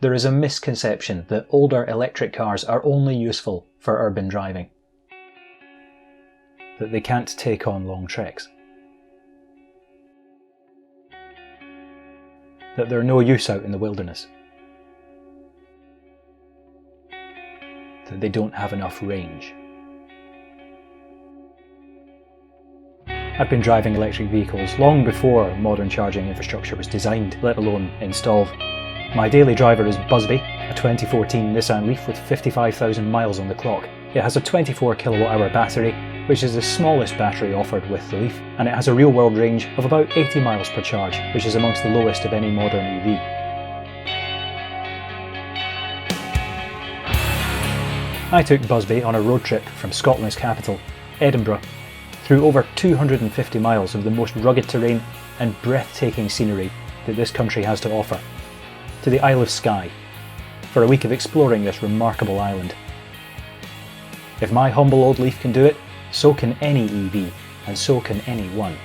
There is a misconception that older electric cars are only useful for urban driving, that they can't take on long treks, that they're no use out in the wilderness, that they don't have enough range. I've been driving electric vehicles long before modern charging infrastructure was designed, let alone installed. My daily driver is Busby, a 2014 Nissan LEAF with 55,000 miles on the clock. It has a 24 kWh battery, which is the smallest battery offered with the LEAF, and it has a real-world range of about 80 miles per charge, which is amongst the lowest of any modern EV. I took Busby on a road trip from Scotland's capital, Edinburgh, through over 250 miles of the most rugged terrain and breathtaking scenery that this country has to offer, to the Isle of Skye, for a week of exploring this remarkable island. If my humble old LEAF can do it, so can any EV, and so can anyone.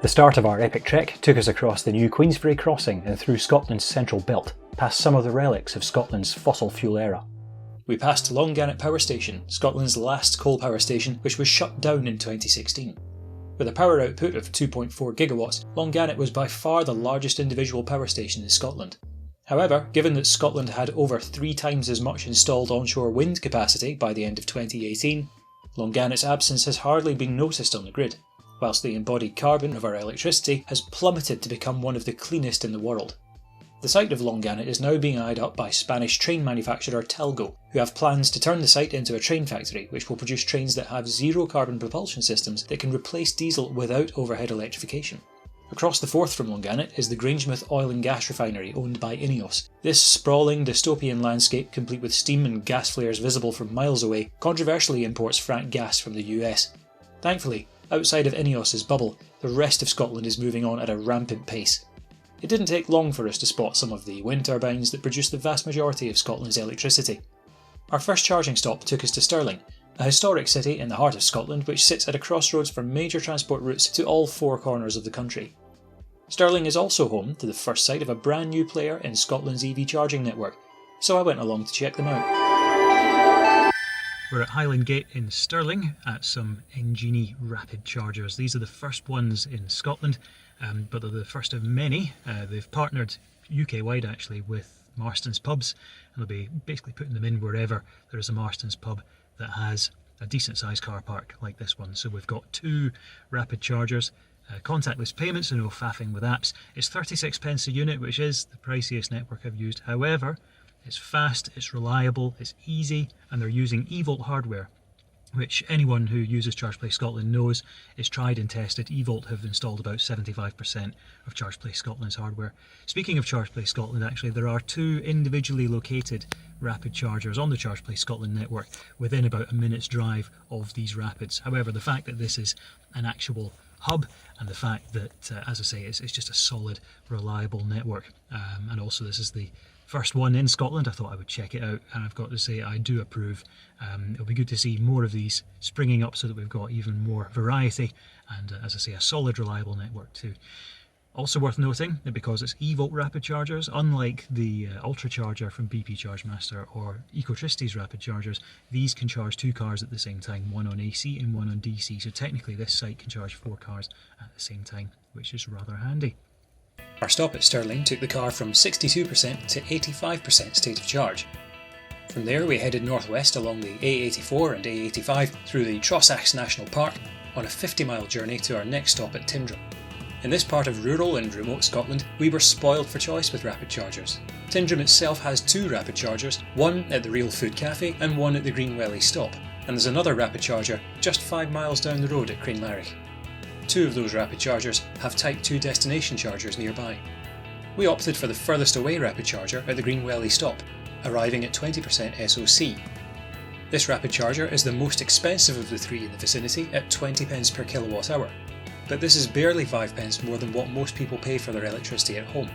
The start of our epic trek took us across the new Queensferry crossing and through Scotland's central belt, past some of the relics of Scotland's fossil fuel era. We passed Longannet Power Station, Scotland's last coal power station, which was shut down in 2016. With a power output of 2.4 gigawatts, Longannet was by far the largest individual power station in Scotland. However, given that Scotland had over 3 times as much installed onshore wind capacity by the end of 2018, Longannet's absence has hardly been noticed on the grid, whilst the embodied carbon of our electricity has plummeted to become one of the cleanest in the world. The site of Longannet is now being eyed up by Spanish train manufacturer Talgo, who have plans to turn the site into a train factory which will produce trains that have zero carbon propulsion systems that can replace diesel without overhead electrification. Across the Forth from Longannet is the Grangemouth oil and gas refinery owned by Ineos. This sprawling dystopian landscape, complete with steam and gas flares visible from miles away, controversially imports fracked gas from the US. Thankfully, outside of Ineos's bubble, the rest of Scotland is moving on at a rampant pace. It didn't take long for us to spot some of the wind turbines that produce the vast majority of Scotland's electricity. Our first charging stop took us to Stirling, a historic city in the heart of Scotland which sits at a crossroads for major transport routes to all 4 corners of the country. Stirling is also home to the first site of a brand new player in Scotland's EV charging network, so I went along to check them out. We're at Highland Gate in Stirling at some Ngenie Rapid chargers. These are the first ones in Scotland, but they're the first of many. They've partnered UK-wide actually with Marston's pubs, and they'll be basically putting them in wherever there is a Marston's pub that has a decent sized car park like this one. So we've got 2 rapid chargers, contactless payments, so no faffing with apps. It's 36p a unit, which is the priciest network I've used. However, it's fast, it's reliable, it's easy, and they're using eVolt hardware, which anyone who uses ChargePlace Scotland knows is tried and tested. eVolt have installed about 75% of ChargePlace Scotland's hardware. Speaking of ChargePlace Scotland, actually, there are 2 individually located rapid chargers on the ChargePlace Scotland network within about a minute's drive of these rapids. However, the fact that this is an actual hub, and the fact that, as I say, it's just a solid, reliable network, and also this is the first one in Scotland, I thought I would check it out, and I've got to say I do approve. It'll be good to see more of these springing up so that we've got even more variety and, as I say, a solid, reliable network too. Also worth noting that because it's eVolt rapid chargers, unlike the Ultra Charger from BP Chargemaster or Ecotricity's rapid chargers, these can charge 2 cars at the same time, one on AC and one on DC, so technically this site can charge 4 cars at the same time, which is rather handy. Our stop at Stirling took the car from 62% to 85% state of charge. From there we headed northwest along the A84 and A85 through the Trossachs National Park on a 50-mile journey to our next stop at Tindrum. In this part of rural and remote Scotland, we were spoiled for choice with rapid chargers. Tindrum itself has 2 rapid chargers, one at the Real Food Cafe and one at the Greenwelly stop, and there's another rapid charger just 5 miles down the road at Cranelarrick. 2 of those rapid chargers have Type 2 destination chargers nearby. We opted for the furthest away rapid charger at the Greenwelly stop, arriving at 20% SOC. This rapid charger is the most expensive of the three in the vicinity at 20 pence per kilowatt hour, but this is barely 5 pence more than what most people pay for their electricity at home.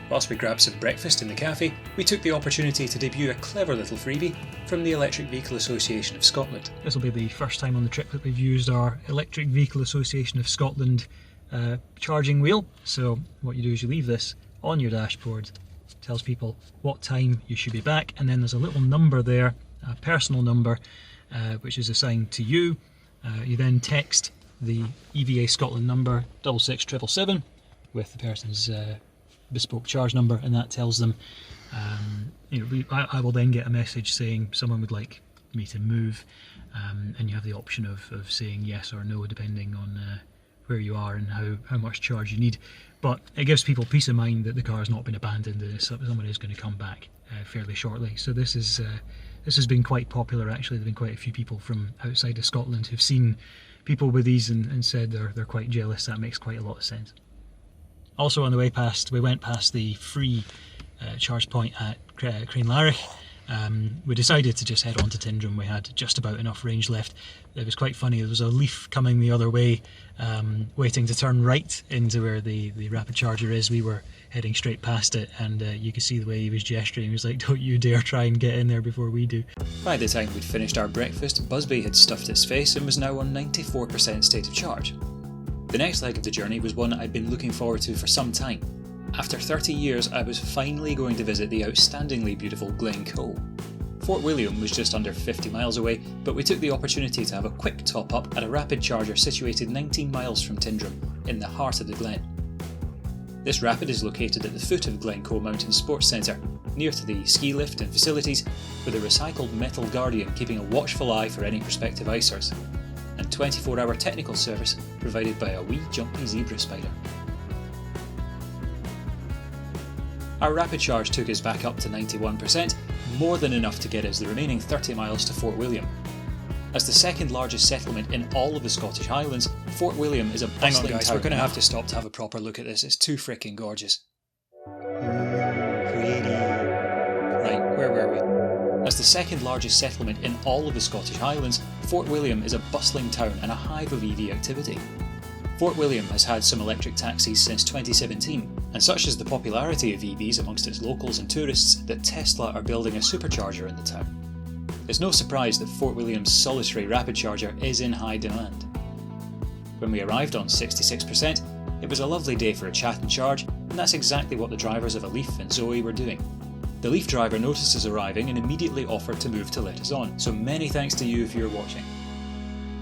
Whilst we grabbed some breakfast in the cafe, we took the opportunity to debut a clever little freebie from the Electric Vehicle Association of Scotland. This will be the first time on the trip that we've used our Electric Vehicle Association of Scotland charging wheel. So what you do is you leave this on your dashboard, it tells people what time you should be back, and then there's a little number there, a personal number, which is assigned to you. You then text the EVA Scotland number 66777 with the person's bespoke charge number, and that tells them, I will then get a message saying someone would like me to move, and you have the option of saying yes or no depending on where you are and how much charge you need. But it gives people peace of mind that the car has not been abandoned and someone is going to come back fairly shortly. So this has been quite popular actually. There have been quite a few people from outside of Scotland who've seen people with these and said they're quite jealous. That makes quite a lot of sense. Also on the way past, we went past the free charge point at Craiglarich. We decided to just head on to Tindrum. We had just about enough range left. It was quite funny, there was a Leaf coming the other way, waiting to turn right into where the rapid charger is. We were heading straight past it, and you could see the way he was gesturing. He was like, don't you dare try and get in there before we do. By the time we'd finished our breakfast, Busby had stuffed its face and was now on 94% state of charge. The next leg of the journey was one I'd been looking forward to for some time. After 30 years, I was finally going to visit the outstandingly beautiful Glencoe. Fort William was just under 50 miles away, but we took the opportunity to have a quick top-up at a rapid charger situated 19 miles from Tindrum, in the heart of the glen. This rapid is located at the foot of Glencoe Mountain Sports Centre, near to the ski lift and facilities, with a recycled metal guardian keeping a watchful eye for any prospective icers, and 24-hour technical service provided by a wee jumpy zebra spider. Our rapid charge took us back up to 91%, more than enough to get us the remaining 30 miles to Fort William. As the second largest settlement in all of the Scottish Highlands, Fort William is a bustling town. Hang on guys, we're going to have to stop to have a proper look at this, it's too freaking gorgeous. Pretty. Right, where were we? As the second largest settlement in all of the Scottish Highlands, Fort William is a bustling town and a hive of EV activity. Fort William has had some electric taxis since 2017, and such is the popularity of EVs amongst its locals and tourists that Tesla are building a supercharger in the town. It's no surprise that Fort William's solitary rapid charger is in high demand. When we arrived on 66%, it was a lovely day for a chat and charge, and that's exactly what the drivers of a Leaf and Zoe were doing. The Leaf driver noticed us arriving and immediately offered to move to let us on, so many thanks to you if you're watching.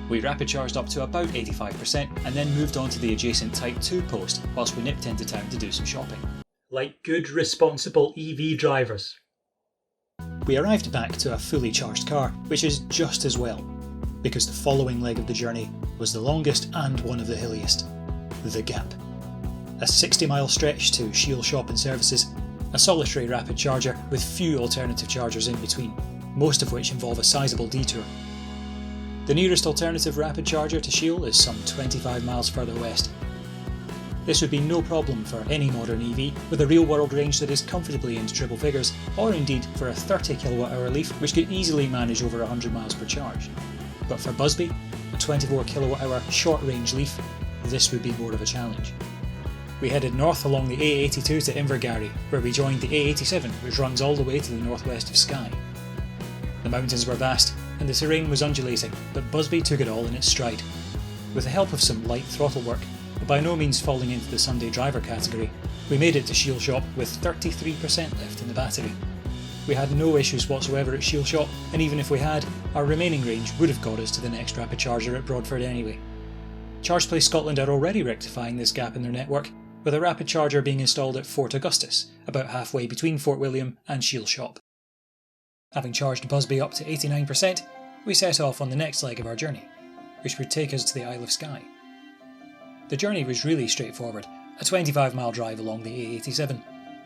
We rapid charged up to about 85% and then moved on to the adjacent Type 2 post whilst we nipped into town to do some shopping. Like good responsible EV drivers. We arrived back to a fully charged car, which is just as well, because the following leg of the journey was the longest and one of the hilliest, the Gap. A 60-mile stretch to Shiel Shop and Services, a solitary rapid charger with few alternative chargers in between, most of which involve a sizable detour. The nearest alternative rapid charger to Shiel is some 25 miles further west. This would be no problem for any modern EV with a real-world range that is comfortably into triple figures, or indeed for a 30 kWh Leaf which could easily manage over 100 miles per charge. But for Busby, a 24 kWh short-range Leaf, this would be more of a challenge. We headed north along the A82 to Invergarry, where we joined the A87, which runs all the way to the northwest of Skye. The mountains were vast, and the terrain was undulating, but Busby took it all in its stride. With the help of some light throttle work, but by no means falling into the Sunday driver category, we made it to Shiel Shop with 33% left in the battery. We had no issues whatsoever at Shiel Shop, and even if we had, our remaining range would have got us to the next rapid charger at Broadford anyway. ChargePlace Scotland are already rectifying this gap in their network, with a rapid charger being installed at Fort Augustus, about halfway between Fort William and Shiel Shop. Having charged Busby up to 89%, we set off on the next leg of our journey, which would take us to the Isle of Skye. The journey was really straightforward, a 25-mile drive along the A87.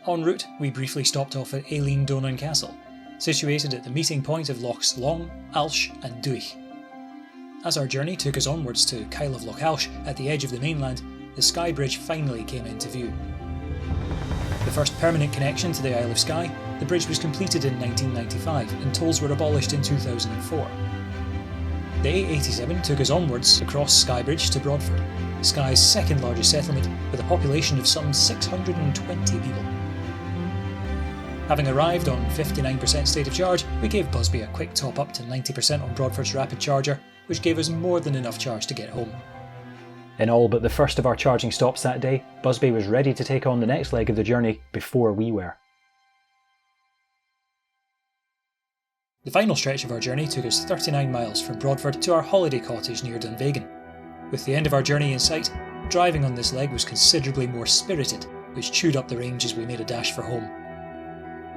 En route, we briefly stopped off at Dunvegan Castle, situated at the meeting point of Lochs Long, Alsh and Duich. As our journey took us onwards to Kyle of Loch Alsh at the edge of the mainland, the Skye Bridge finally came into view. The first permanent connection to the Isle of Skye, the bridge was completed in 1995 and tolls were abolished in 2004. The A87 took us onwards across Skye Bridge to Broadford, Skye's second largest settlement with a population of some 620 people. Having arrived on 59% state of charge, we gave Busby a quick top up to 90% on Broadford's rapid charger, which gave us more than enough charge to get home. In all but the first of our charging stops that day, Busby was ready to take on the next leg of the journey before we were. The final stretch of our journey took us 39 miles from Broadford to our holiday cottage near Dunvegan. With the end of our journey in sight, driving on this leg was considerably more spirited, which chewed up the range as we made a dash for home.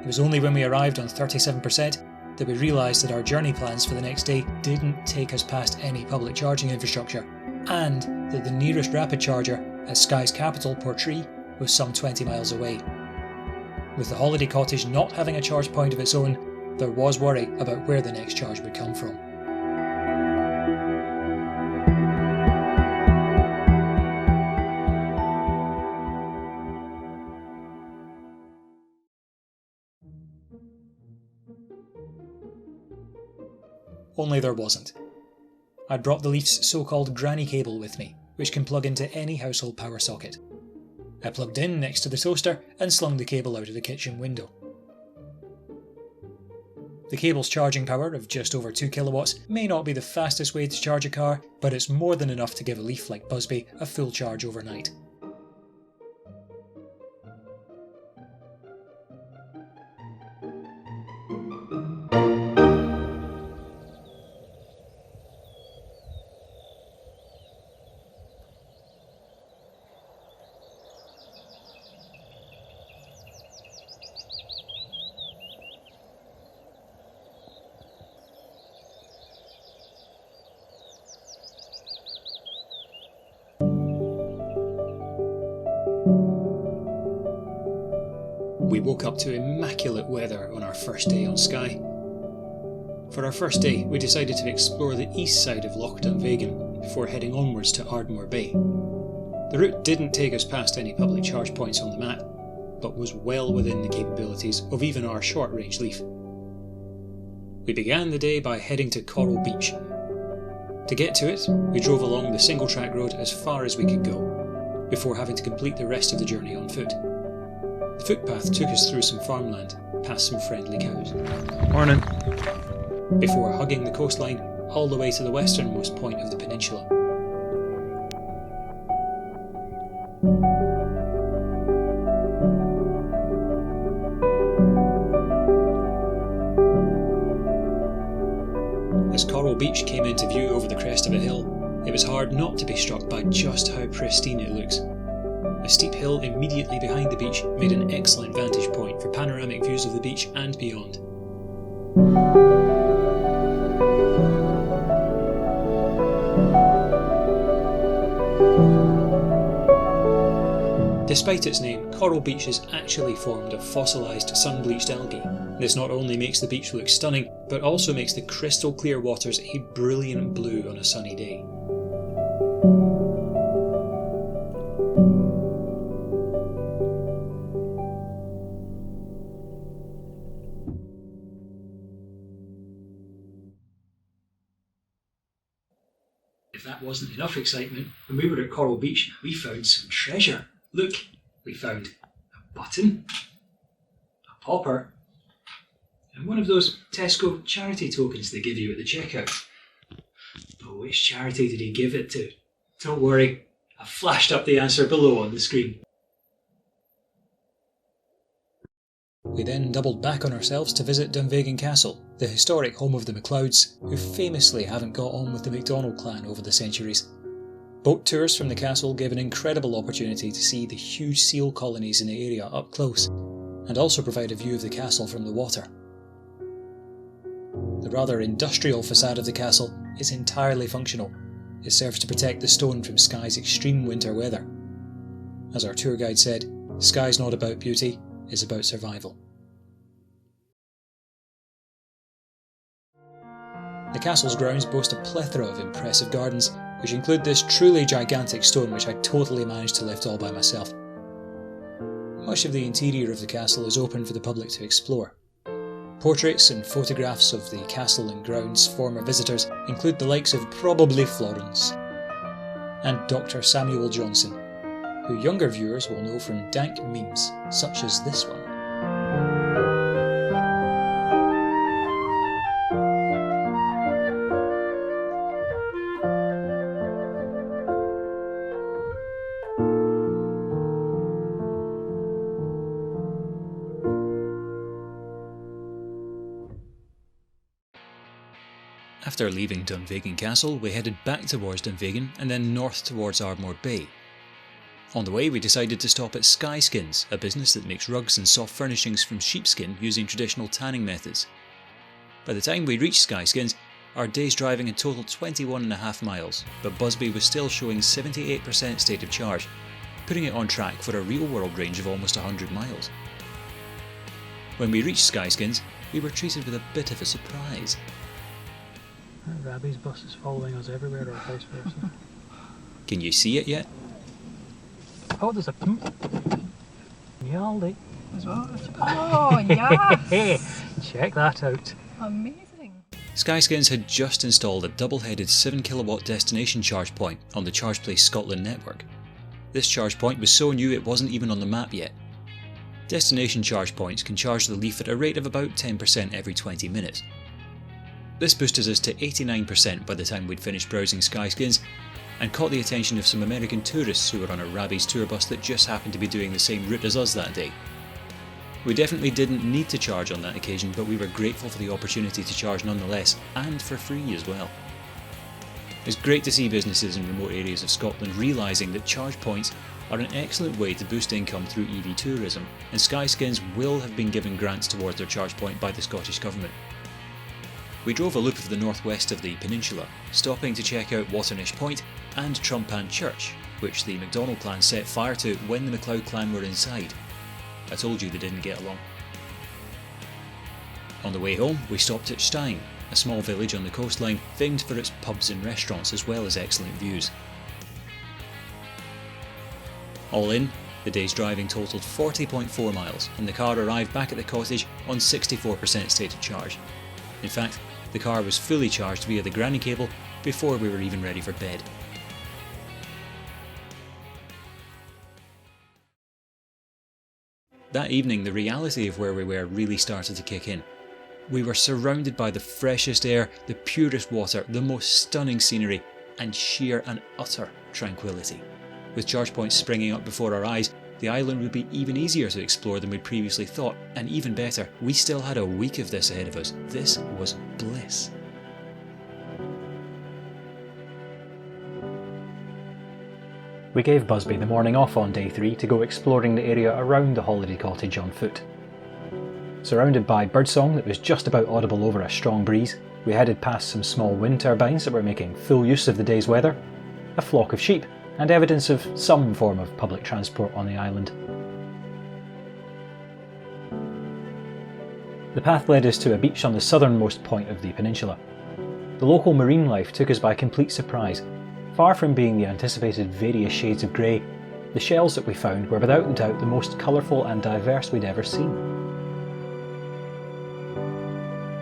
It was only when we arrived on 37% that we realised that our journey plans for the next day didn't take us past any public charging infrastructure, and that the nearest rapid charger at Skye's capital, Portree, was some 20 miles away. With the holiday cottage not having a charge point of its own, there was worry about where the next charge would come from. Only there wasn't. I'd brought the LEAF's so-called granny cable with me, which can plug into any household power socket. I plugged in next to the toaster and slung the cable out of the kitchen window. The cable's charging power of just over 2 kilowatts may not be the fastest way to charge a car, but it's more than enough to give a LEAF like Busby a full charge overnight. We woke up to immaculate weather on our first day on Skye. For our first day, we decided to explore the east side of Loch Dunvegan before heading onwards to Ardmore Bay. The route didn't take us past any public charge points on the map, but was well within the capabilities of even our short-range LEAF. We began the day by heading to Coral Beach. To get to it, we drove along the single-track road as far as we could go, before having to complete the rest of the journey on foot. The footpath took us through some farmland, past some friendly cows. Morning. Before hugging the coastline all the way to the westernmost point of the peninsula. As Coral Beach came into view over the crest of a hill, it was hard not to be struck by just how pristine it looks. A steep hill immediately behind the beach made an excellent vantage point for panoramic views of the beach and beyond. Despite its name, Coral Beach is actually formed of fossilised sun-bleached algae. This not only makes the beach look stunning, but also makes the crystal clear waters a brilliant blue on a sunny day. If that wasn't enough excitement, when we were at Coral Beach, we found some treasure. Look, we found a button, a popper, and one of those Tesco charity tokens they give you at the checkout. But which charity did he give it to? Don't worry, I've flashed up the answer below on the screen. We then doubled back on ourselves to visit Dunvegan Castle, the historic home of the MacLeods, who famously haven't got on with the MacDonald clan over the centuries. Boat tours from the castle gave an incredible opportunity to see the huge seal colonies in the area up close, and also provide a view of the castle from the water. The rather industrial facade of the castle is entirely functional. It serves to protect the stone from Skye's extreme winter weather. As our tour guide said, Skye's not about beauty, it's about survival. The castle's grounds boast a plethora of impressive gardens, which include this truly gigantic stone which I totally managed to lift all by myself. Much of the interior of the castle is open for the public to explore. Portraits and photographs of the castle and grounds' former visitors include the likes of probably Florence and Dr. Samuel Johnson, who younger viewers will know from dank memes such as this one. After leaving Dunvegan Castle, we headed back towards Dunvegan and then north towards Ardmore Bay. On the way, we decided to stop at Skye Skins, a business that makes rugs and soft furnishings from sheepskin using traditional tanning methods. By the time we reached Skye Skins, our day's driving had totaled 21.5 miles, but Busby was still showing 78% state of charge, putting it on track for a real-world range of almost 100 miles. When we reached Skye Skins, we were treated with a bit of a surprise. Rabbie's bus is following us everywhere, or vice versa. Can you see it yet? Oh, there's a Aldi as well. Oh, yes! Check that out. Amazing. Skye Skins had just installed a double-headed 7kW destination charge point on the ChargePlace Scotland network. This charge point was so new it wasn't even on the map yet. Destination charge points can charge the Leaf at a rate of about 10% every 20 minutes. This boosted us to 89% by the time we'd finished browsing Skye Skins, and caught the attention of some American tourists who were on a Rabbie's tour bus that just happened to be doing the same route as us that day. We definitely didn't need to charge on that occasion, but we were grateful for the opportunity to charge nonetheless, and for free as well. It's great to see businesses in remote areas of Scotland realising that charge points are an excellent way to boost income through EV tourism, and Skye Skins will have been given grants towards their charge point by the Scottish Government. We drove a loop of the northwest of the peninsula, stopping to check out Waternish Point and Trumpan Church, which the MacDonald clan set fire to when the MacLeod clan were inside. I told you they didn't get along. On the way home, we stopped at Stine, a small village on the coastline famed for its pubs and restaurants as well as excellent views. All in, the day's driving totalled 40.4 miles, and the car arrived back at the cottage on 64% state of charge. In fact, the car was fully charged via the granny cable before we were even ready for bed. That evening, the reality of where we were really started to kick in. We were surrounded by the freshest air, the purest water, the most stunning scenery, and sheer and utter tranquility. With charge points springing up before our eyes, the island would be even easier to explore than we'd previously thought, and even better, we still had a week of this ahead of us. This was bliss. We gave Busby the morning off on day 3 to go exploring the area around the holiday cottage on foot. Surrounded by birdsong that was just about audible over a strong breeze, we headed past some small wind turbines that were making full use of the day's weather, a flock of sheep, and evidence of some form of public transport on the island. The path led us to a beach on the southernmost point of the peninsula. The local marine life took us by complete surprise. Far from being the anticipated various shades of grey, the shells that we found were without doubt the most colourful and diverse we'd ever seen.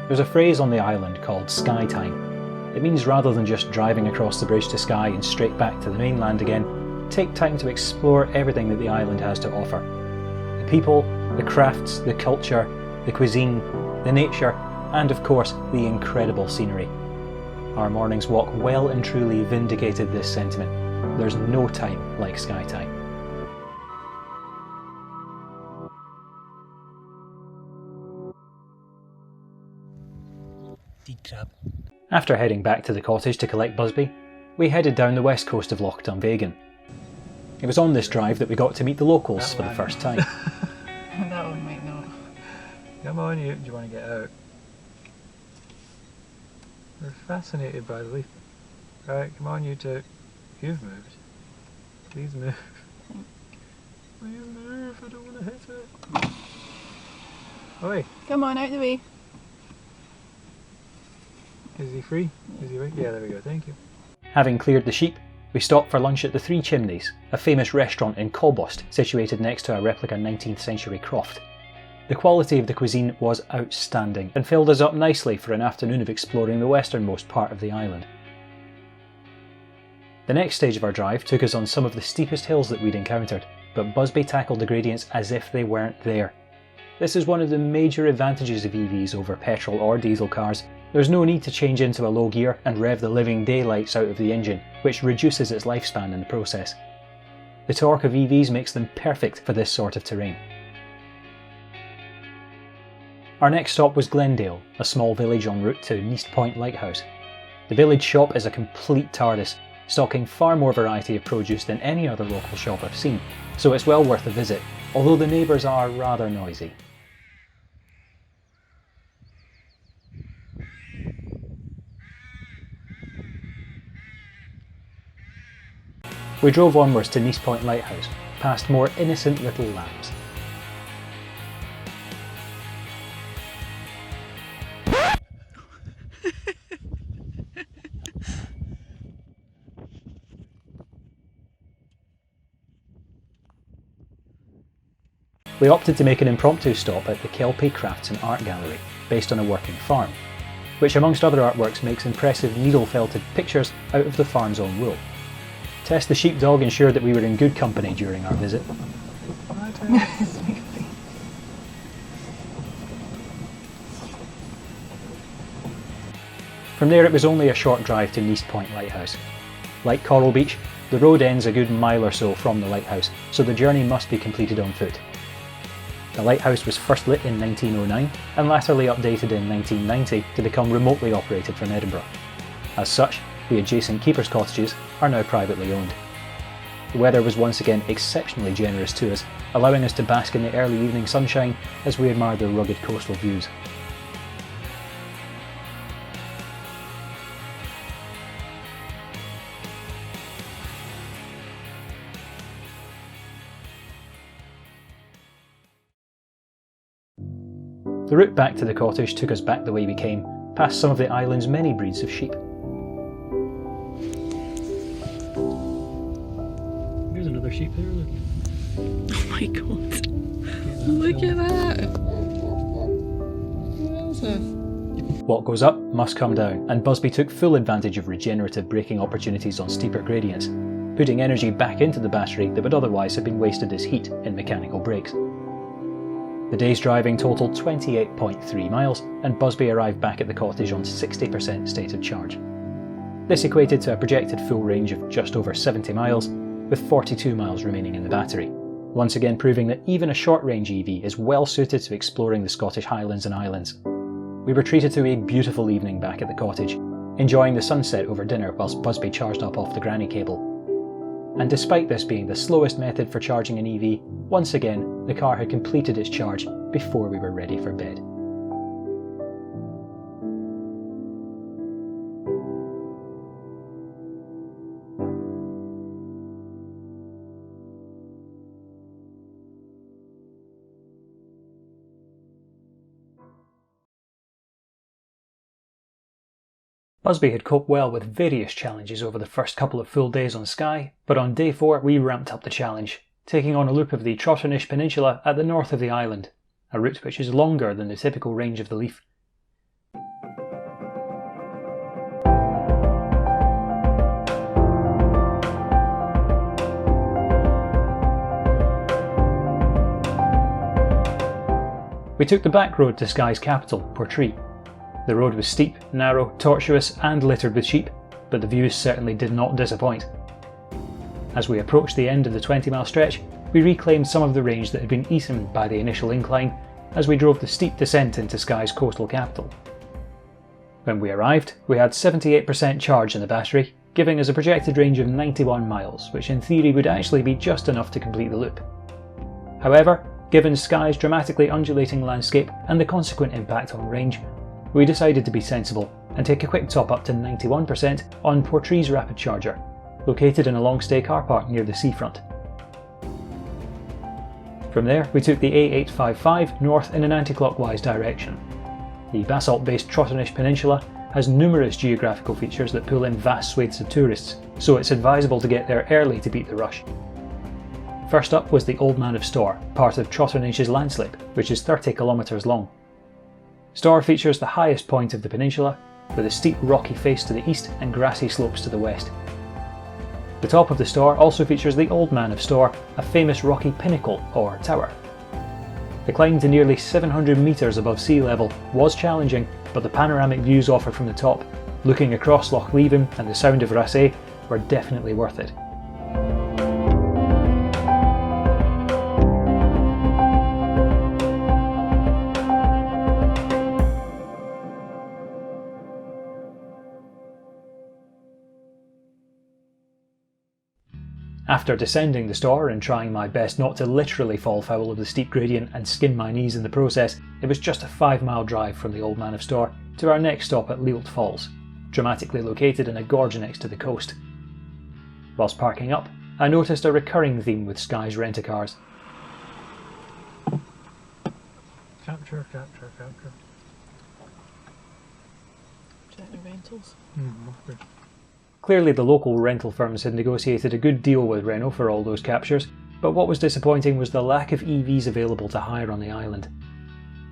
There's a phrase on the island called Skye Time. It means rather than just driving across the bridge to Skye and straight back to the mainland again, take time to explore everything that the island has to offer. The people, the crafts, the culture, the cuisine, the nature, and of course the incredible scenery. Our morning's walk well and truly vindicated this sentiment. There's no time like Skye Time. Crab. After heading back to the cottage to collect Busby, we headed down the west coast of Loch Dunvegan. It was on this drive that we got to meet the locals for the first time. That one might not. Come on, you. Do you want to get out? We're fascinated by the leaf. Right, come on, you two. You've moved. Please move. Please move, I don't want to hit it. Oi. Come on, out the way. Is he free? Is he right? Yeah, there we go, thank you. Having cleared the sheep, We stopped for lunch at the Three Chimneys, a famous restaurant in Colbost situated next to a replica 19th century croft. The quality of the cuisine was outstanding and filled us up nicely for an afternoon of exploring the westernmost part of the island. The next stage of our drive took us on some of the steepest hills that we'd encountered, but Busby tackled the gradients as if they weren't there. This is one of the major advantages of EVs over petrol or diesel cars. There's no need to change into a low gear and rev the living daylights out of the engine, which reduces its lifespan in the process. The torque of EVs makes them perfect for this sort of terrain. Our next stop was Glendale, a small village en route to Neast Point Lighthouse. The village shop is a complete TARDIS, stocking far more variety of produce than any other local shop I've seen, so it's well worth a visit, although the neighbours are rather noisy. We drove onwards to Neast Point Lighthouse, past more innocent little lambs. We opted to make an impromptu stop at the Kelpie Crafts and Art Gallery, based on a working farm, which amongst other artworks makes impressive needle-felted pictures out of the farm's own wool. Tess the sheepdog ensured that we were in good company during our visit. From there it was only a short drive to Neast Point Lighthouse. Like Coral Beach, the road ends a good mile or so from the lighthouse, so the journey must be completed on foot. The lighthouse was first lit in 1909 and latterly updated in 1990 to become remotely operated from Edinburgh. As such, the adjacent keepers' cottages are now privately owned. The weather was once again exceptionally generous to us, allowing us to bask in the early evening sunshine as we admired the rugged coastal views. The route back to the cottage took us back the way we came, past some of the island's many breeds of sheep. There's another sheep there, look. Oh my god. Look at that. What goes up must come down, and Busby took full advantage of regenerative braking opportunities on steeper gradients, putting energy back into the battery that would otherwise have been wasted as heat in mechanical brakes. The day's driving totalled 28.3 miles, and Busby arrived back at the cottage on 60% state of charge. This equated to a projected full range of just over 70 miles, with 42 miles remaining in the battery, once again proving that even a short-range EV is well suited to exploring the Scottish Highlands and Islands. We were treated to a beautiful evening back at the cottage, enjoying the sunset over dinner whilst Busby charged up off the granny cable. And despite this being the slowest method for charging an EV, once again the car had completed its charge before we were ready for bed. Busby had coped well with various challenges over the first couple of full days on Skye, but on day 4 we ramped up the challenge, taking on a loop of the Trotternish Peninsula at the north of the island, a route which is longer than the typical range of the Leaf. We took the back road to Skye's capital, Portree. The road was steep, narrow, tortuous and littered with sheep, but the views certainly did not disappoint. As we approached the end of the 20-mile stretch, we reclaimed some of the range that had been eaten by the initial incline as we drove the steep descent into Skye's coastal capital. When we arrived, we had 78% charge in the battery, giving us a projected range of 91 miles, which in theory would actually be just enough to complete the loop. However, given Skye's dramatically undulating landscape and the consequent impact on range, we decided to be sensible and take a quick top up to 91% on Portree's rapid charger, located in a long-stay car park near the seafront. From there, we took the A855 north in an anti-clockwise direction. The basalt-based Trotternish Peninsula has numerous geographical features that pull in vast swathes of tourists, so it's advisable to get there early to beat the rush. First up was the Old Man of Storr, part of Trotternis's landslip, which is 30 kilometres long. Storr features the highest point of the peninsula, with a steep rocky face to the east and grassy slopes to the west. The top of the Storr also features the Old Man of Storr, a famous rocky pinnacle or tower. The climb to nearly 700 metres above sea level was challenging, but the panoramic views offered from the top, looking across Loch Leven and the Sound of Raasay, were definitely worth it. After descending the Storr and trying my best not to literally fall foul of the steep gradient and skin my knees in the process, it was just a 5-mile drive from the Old Man of Storr to our next stop at Lilt Falls, dramatically located in a gorge next to the coast. Whilst parking up, I noticed a recurring theme with Skye's rent-a-cars. Capture. Check rentals. Okay. Clearly the local rental firms had negotiated a good deal with Renault for all those captures, but what was disappointing was the lack of EVs available to hire on the island.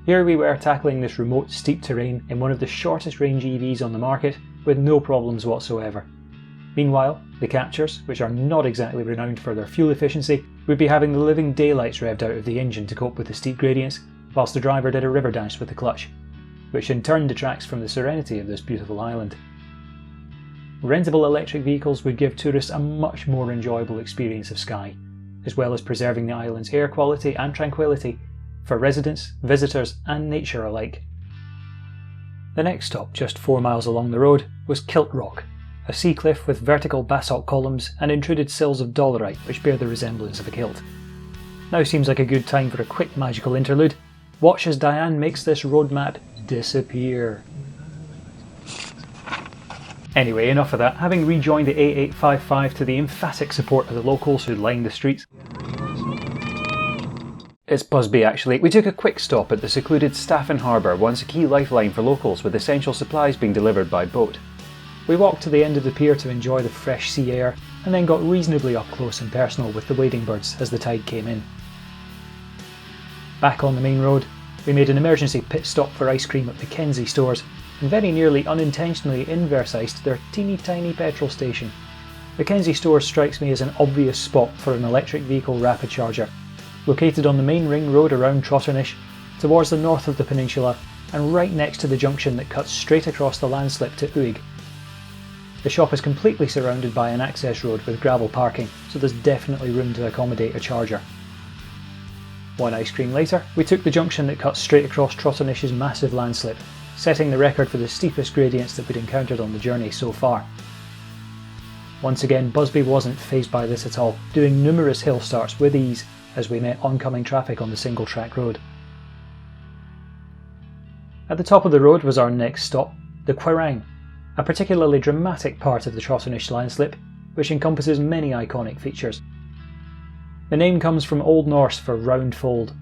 Here we were tackling this remote steep terrain in one of the shortest range EVs on the market with no problems whatsoever. Meanwhile, the captures, which are not exactly renowned for their fuel efficiency, would be having the living daylights revved out of the engine to cope with the steep gradients, whilst the driver did a river dance with the clutch, which in turn detracts from the serenity of this beautiful island. Rentable electric vehicles would give tourists a much more enjoyable experience of Skye, as well as preserving the island's air quality and tranquility for residents, visitors and nature alike. The next stop, just 4 miles along the road, was Kilt Rock, a sea cliff with vertical basalt columns and intruded sills of dolerite which bear the resemblance of a kilt. Now seems like a good time for a quick magical interlude. Watch as Diane makes this road map disappear. Anyway, enough of that. Having rejoined the A855 to the emphatic support of the locals who line the streets. It's Busby actually. We took a quick stop at the secluded Staffin Harbour, once a key lifeline for locals with essential supplies being delivered by boat. We walked to the end of the pier to enjoy the fresh sea air and then got reasonably up close and personal with the wading birds as the tide came in. Back on the main road, we made an emergency pit stop for ice cream at Mackenzie stores and very nearly unintentionally inverse-iced their teeny tiny petrol station. Mackenzie Stores strikes me as an obvious spot for an electric vehicle rapid charger, located on the main ring road around Trotternish, towards the north of the peninsula and right next to the junction that cuts straight across the landslip to Uig. The shop is completely surrounded by an access road with gravel parking, so there's definitely room to accommodate a charger. One ice cream later, we took the junction that cuts straight across Trotternish's massive landslip, setting the record for the steepest gradients that we'd encountered on the journey so far. Once again, Busby wasn't fazed by this at all, doing numerous hill starts with ease as we met oncoming traffic on the single track road. At the top of the road was our next stop, the Quirang, a particularly dramatic part of the Trotternish landslip, which encompasses many iconic features. The name comes from Old Norse for round fold.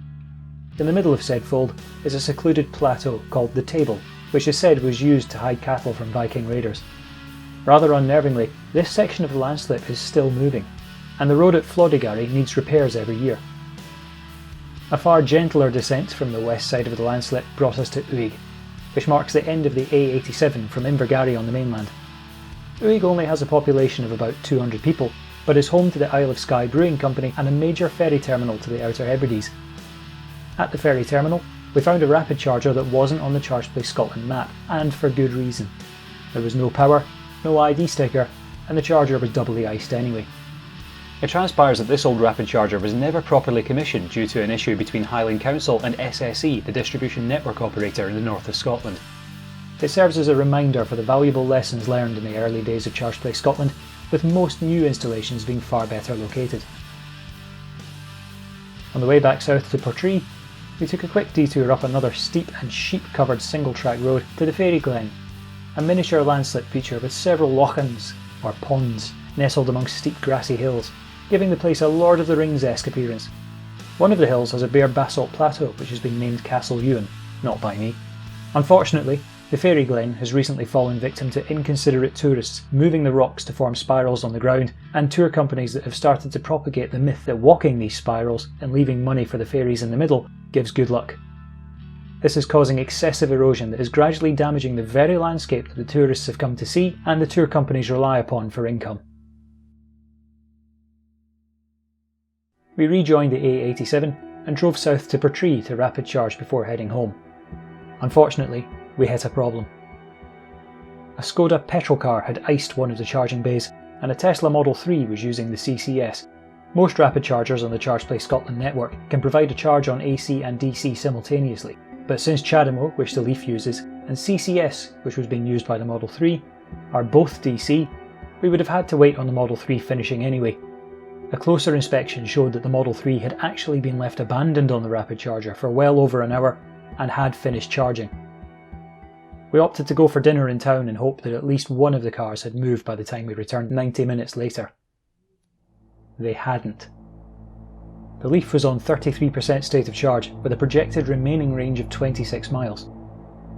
In the middle of said fold is a secluded plateau called the Table, which is said was used to hide cattle from Viking raiders. Rather unnervingly, this section of the landslip is still moving, and the road at Floddigary needs repairs every year. A far gentler descent from the west side of the landslip brought us to Uig, which marks the end of the A87 from Invergary on the mainland. Uig only has a population of about 200 people, but is home to the Isle of Skye Brewing Company and a major ferry terminal to the Outer Hebrides. At the ferry terminal, we found a rapid charger that wasn't on the Charge Place Scotland map, and for good reason. There was no power, no ID sticker, and the charger was doubly iced anyway. It transpires that this old rapid charger was never properly commissioned due to an issue between Highland Council and SSE, the distribution network operator in the north of Scotland. It serves as a reminder for the valuable lessons learned in the early days of Charge Place Scotland, with most new installations being far better located. On the way back south to Portree, we took a quick detour up another steep and sheep-covered single-track road to the Fairy Glen, a miniature landslip feature with several lochans, or ponds, nestled amongst steep grassy hills, giving the place a Lord of the Rings-esque appearance. One of the hills has a bare basalt plateau which has been named Castle Ewan, not by me. Unfortunately, The fairy glen has recently fallen victim to inconsiderate tourists moving the rocks to form spirals on the ground, and tour companies that have started to propagate the myth that walking these spirals and leaving money for the fairies in the middle gives good luck. This is causing excessive erosion that is gradually damaging the very landscape that the tourists have come to see and the tour companies rely upon for income. We rejoined the A87 and drove south to Portree to rapid charge before heading home. Unfortunately, we hit a problem. A Skoda petrol car had iced one of the charging bays, and a Tesla Model 3 was using the CCS. Most rapid chargers on the ChargePlay Scotland network can provide a charge on AC and DC simultaneously, but since CHAdeMO, which the LEAF uses, and CCS, which was being used by the Model 3, are both DC, we would have had to wait on the Model 3 finishing anyway. A closer inspection showed that the Model 3 had actually been left abandoned on the rapid charger for well over an hour and had finished charging. We opted to go for dinner in town and hoped that at least one of the cars had moved by the time we returned 90 minutes later. They hadn't. The LEAF was on 33% state of charge with a projected remaining range of 26 miles.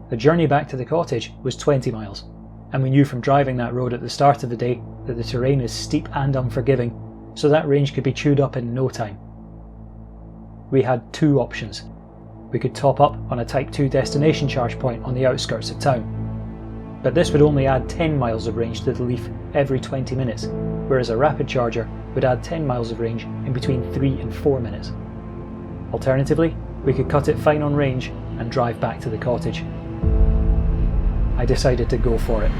The journey back to the cottage was 20 miles, and we knew from driving that road at the start of the day that the terrain is steep and unforgiving, so that range could be chewed up in no time. We had two options. We could top up on a Type 2 destination charge point on the outskirts of town, but this would only add 10 miles of range to the LEAF every 20 minutes, whereas a rapid charger would add 10 miles of range in between 3 and 4 minutes. Alternatively, we could cut it fine on range and drive back to the cottage. I decided to go for it.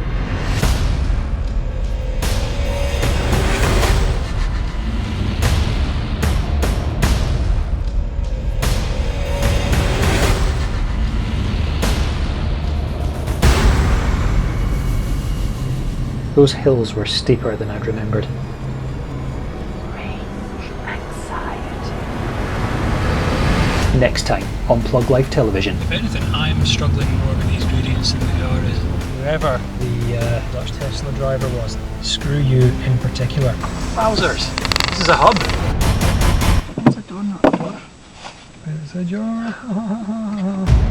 Those hills were steeper than I'd remembered. Range anxiety. Next time on Plug Life Television. If anything, I'm struggling more with these gradients than they are is whoever the Dutch Tesla driver was. Screw you in particular. Wowzers! This is a hub! There's a door, not a door. There's a jar.